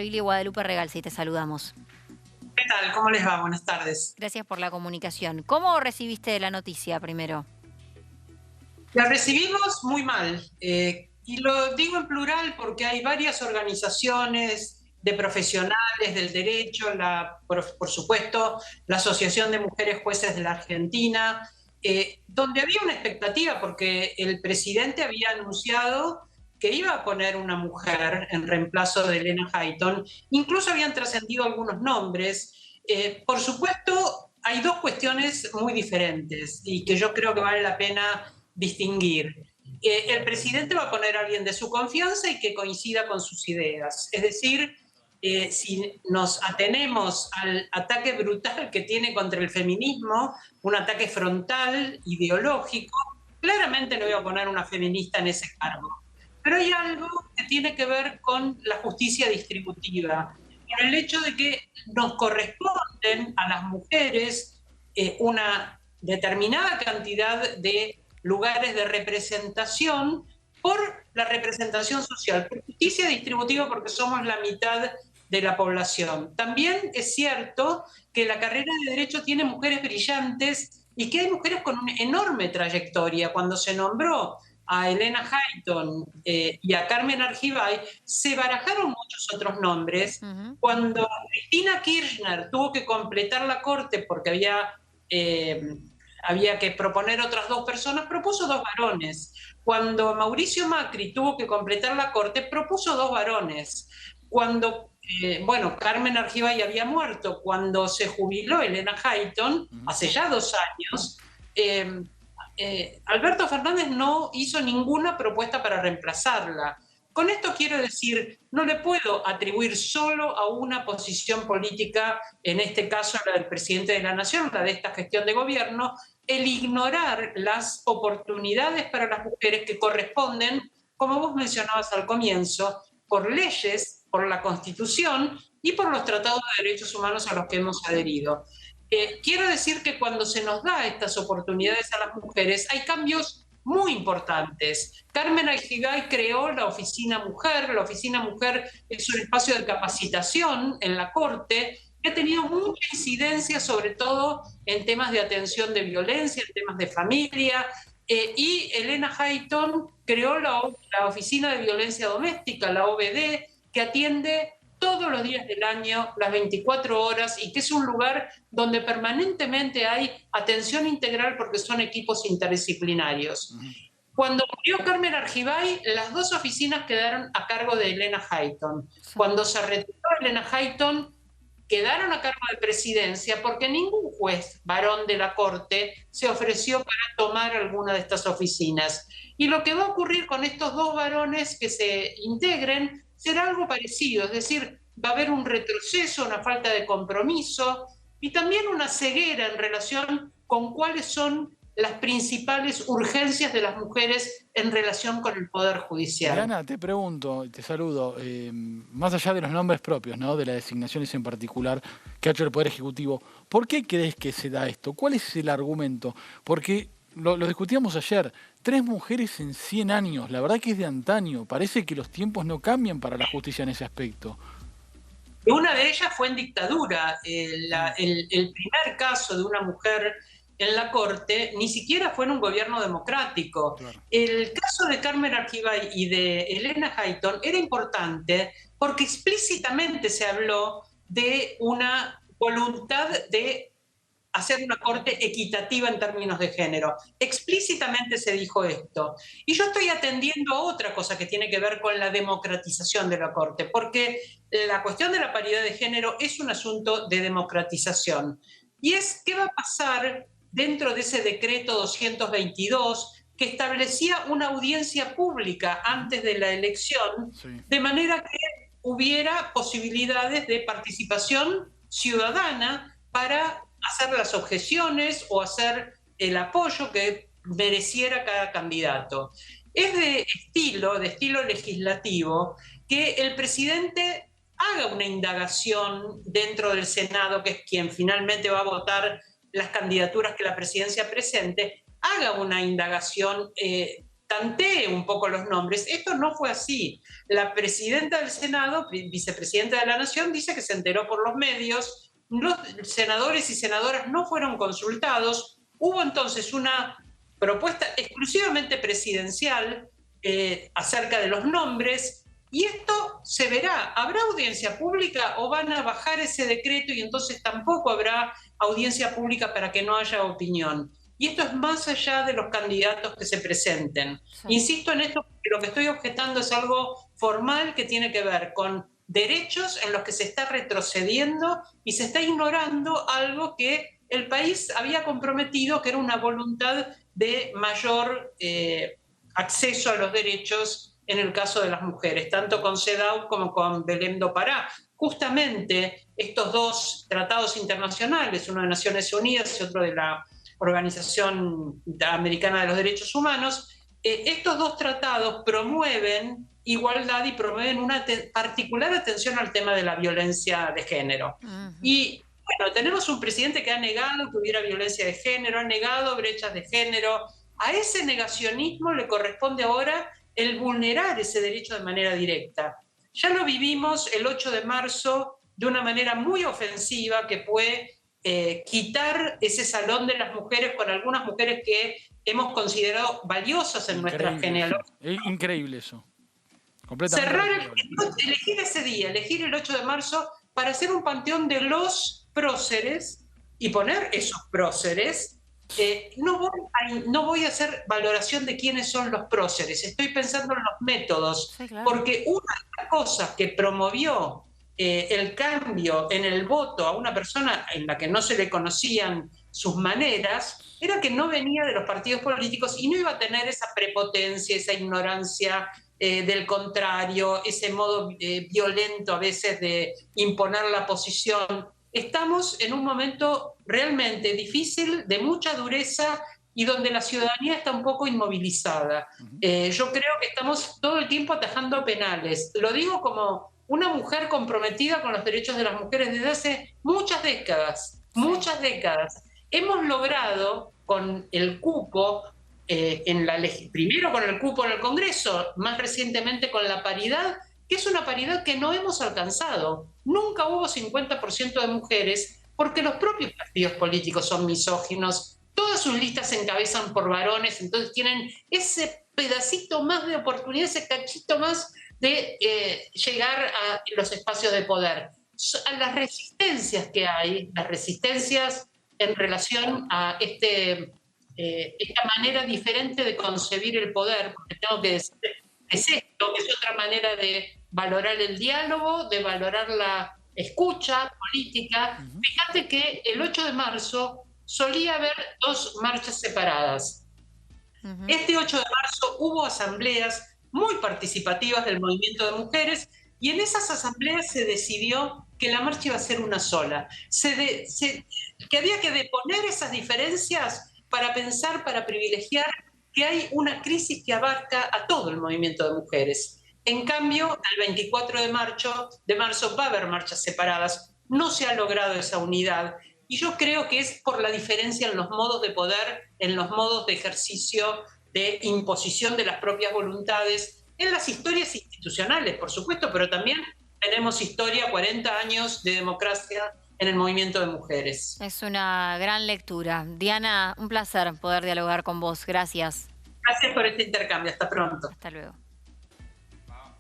Lili Guadalupe Regalsi, te saludamos. ¿Qué tal? ¿Cómo les va? Buenas tardes. Gracias por la comunicación. ¿Cómo recibiste la noticia primero? La recibimos muy mal, y lo digo en plural porque hay varias organizaciones de profesionales del derecho, por supuesto, la Asociación de Mujeres Jueces de la Argentina, donde había una expectativa porque el presidente había anunciado que iba a poner una mujer en reemplazo de Elena Hayton. Incluso habían trascendido algunos nombres. Por supuesto, hay dos cuestiones muy diferentes y que yo creo que vale la pena distinguir. El presidente va a poner a alguien de su confianza y que coincida con sus ideas. Es decir, si nos atenemos al ataque brutal que tiene contra el feminismo, un ataque frontal, ideológico, claramente no voy a poner una feminista en ese cargo. Pero hay algo que tiene que ver con la justicia distributiva, con el hecho de que nos corresponden a las mujeres una determinada cantidad de lugares de representación por la representación social, por justicia distributiva porque somos la mitad de la población. También es cierto que la carrera de Derecho tiene mujeres brillantes y que hay mujeres con una enorme trayectoria. Cuando se nombró a Elena Hayton y a Carmen Argibay, se barajaron muchos otros nombres. Cuando Cristina Kirchner tuvo que completar la corte porque había que proponer otras dos personas, propuso dos varones. Cuando Mauricio Macri tuvo que completar la corte, propuso dos varones. Cuando, Carmen Argibay había muerto, cuando se jubiló Elena Hayton, hace ya 2 años, Alberto Fernández no hizo ninguna propuesta para reemplazarla. Con esto quiero decir, no le puedo atribuir solo a una posición política, en este caso la del presidente de la Nación, la de esta gestión de gobierno, el ignorar las oportunidades para las mujeres que corresponden, como vos mencionabas al comienzo, por leyes, por la Constitución y por los tratados de derechos humanos a los que hemos adherido. Quiero decir que cuando se nos da estas oportunidades a las mujeres, hay cambios muy importantes. Carmen Argibay creó la Oficina Mujer. La Oficina Mujer es un espacio de capacitación en la Corte que ha tenido mucha incidencia, sobre todo en temas de atención de violencia, en temas de familia. Y Elena Hayton creó la Oficina de Violencia Doméstica, la OVD, que atiende todos los días del año, las 24 horas, y que es un lugar donde permanentemente hay atención integral porque son equipos interdisciplinarios. Cuando murió Carmen Argibay, las dos oficinas quedaron a cargo de Elena Hayton. Cuando se retiró Elena Hayton, quedaron a cargo de presidencia porque ningún juez varón de la Corte se ofreció para tomar alguna de estas oficinas. Y lo que va a ocurrir con estos dos varones que se integren será algo parecido, es decir, va a haber un retroceso, una falta de compromiso y también una ceguera en relación con cuáles son las principales urgencias de las mujeres en relación con el Poder Judicial. Diana, te pregunto, te saludo, más allá de los nombres propios, ¿no?, de las designaciones en particular que ha hecho el Poder Ejecutivo, ¿por qué crees que se da esto? ¿Cuál es el argumento? Porque lo discutíamos ayer, 3 mujeres en 100 años, la verdad que es de antaño, parece que los tiempos no cambian para la justicia en ese aspecto. Una de ellas fue en dictadura. El primer caso de una mujer en la Corte ni siquiera fue en un gobierno democrático. Claro. El caso de Carmen Argibay y de Elena Hayton era importante porque explícitamente se habló de una voluntad de hacer una corte equitativa en términos de género. Explícitamente se dijo esto. Y yo estoy atendiendo a otra cosa que tiene que ver con la democratización de la corte, porque la cuestión de la paridad de género es un asunto de democratización. Y es qué va a pasar dentro de ese decreto 222 que establecía una audiencia pública antes de la elección, Sí. de manera que hubiera posibilidades de participación ciudadana para hacer las objeciones o hacer el apoyo que mereciera cada candidato. Es de estilo legislativo, que el presidente haga una indagación dentro del Senado, que es quien finalmente va a votar las candidaturas que la presidencia presente, haga una indagación tantee un poco los nombres. Esto no fue así. La presidenta del Senado, vicepresidenta de la Nación, dice que se enteró por los medios. Los senadores y senadoras no fueron consultados. Hubo entonces una propuesta exclusivamente presidencial acerca de los nombres, y esto se verá. ¿Habrá audiencia pública o van a bajar ese decreto y entonces tampoco habrá audiencia pública para que no haya opinión? Y esto es más allá de los candidatos que se presenten. Sí. Insisto en esto porque lo que estoy objetando es algo formal que tiene que ver con derechos en los que se está retrocediendo y se está ignorando algo que el país había comprometido, que era una voluntad de mayor acceso a los derechos en el caso de las mujeres, tanto con CEDAW como con Belém do Pará. Justamente estos dos tratados internacionales, uno de Naciones Unidas y otro de la Organización Americana de los Derechos Humanos, estos dos tratados promueven igualdad y promueven una particular atención al tema de la violencia de género. Y bueno, tenemos un presidente que ha negado que hubiera violencia de género, ha negado brechas de género. A ese negacionismo le corresponde ahora el vulnerar ese derecho de manera directa. Ya lo vivimos el 8 de marzo de una manera muy ofensiva, que fue quitar ese salón de las mujeres con algunas mujeres que hemos considerado valiosas en nuestra genealogía. Es increíble eso. Cerrar elegir ese día, elegir el 8 de marzo para hacer un panteón de los próceres y poner esos próceres. No voy a hacer valoración de quiénes son los próceres, estoy pensando en los métodos, sí, claro. Porque una de las cosas que promovió el cambio en el voto a una persona en la que no se le conocían sus maneras era que no venía de los partidos políticos y no iba a tener esa prepotencia, esa ignorancia del contrario, ese modo violento a veces de imponer la posición. Estamos en un momento realmente difícil, de mucha dureza y donde la ciudadanía está un poco inmovilizada. Yo creo que estamos todo el tiempo atajando penales. Lo digo como una mujer comprometida con los derechos de las mujeres desde hace muchas décadas, muchas décadas. Hemos logrado con el cupo, primero con el cupo en el Congreso, más recientemente con la paridad, que es una paridad que no hemos alcanzado. Nunca hubo 50% de mujeres porque los propios partidos políticos son misóginos, todas sus listas se encabezan por varones, entonces tienen ese pedacito más de oportunidad, ese cachito más de llegar a los espacios de poder. A las resistencias que hay, las resistencias en relación a esta manera diferente de concebir el poder, porque tengo que decir, es esto, es otra manera de valorar el diálogo, de valorar la escucha política. Fíjate que el 8 de marzo solía haber dos marchas separadas. Este 8 de marzo hubo asambleas muy participativas del movimiento de mujeres y en esas asambleas se decidió que la marcha iba a ser una sola. Que había que deponer esas diferencias para pensar, para privilegiar que hay una crisis que abarca a todo el movimiento de mujeres. En cambio, el 24 de marzo va a haber marchas separadas. No se ha logrado esa unidad. Y yo creo que es por la diferencia en los modos de poder, en los modos de ejercicio, de imposición de las propias voluntades, en las historias institucionales, por supuesto, pero también tenemos historia, 40 años de democracia en el movimiento de mujeres. Es una gran lectura. Diana, un placer poder dialogar con vos. Gracias. Gracias por este intercambio. Hasta pronto. Hasta luego.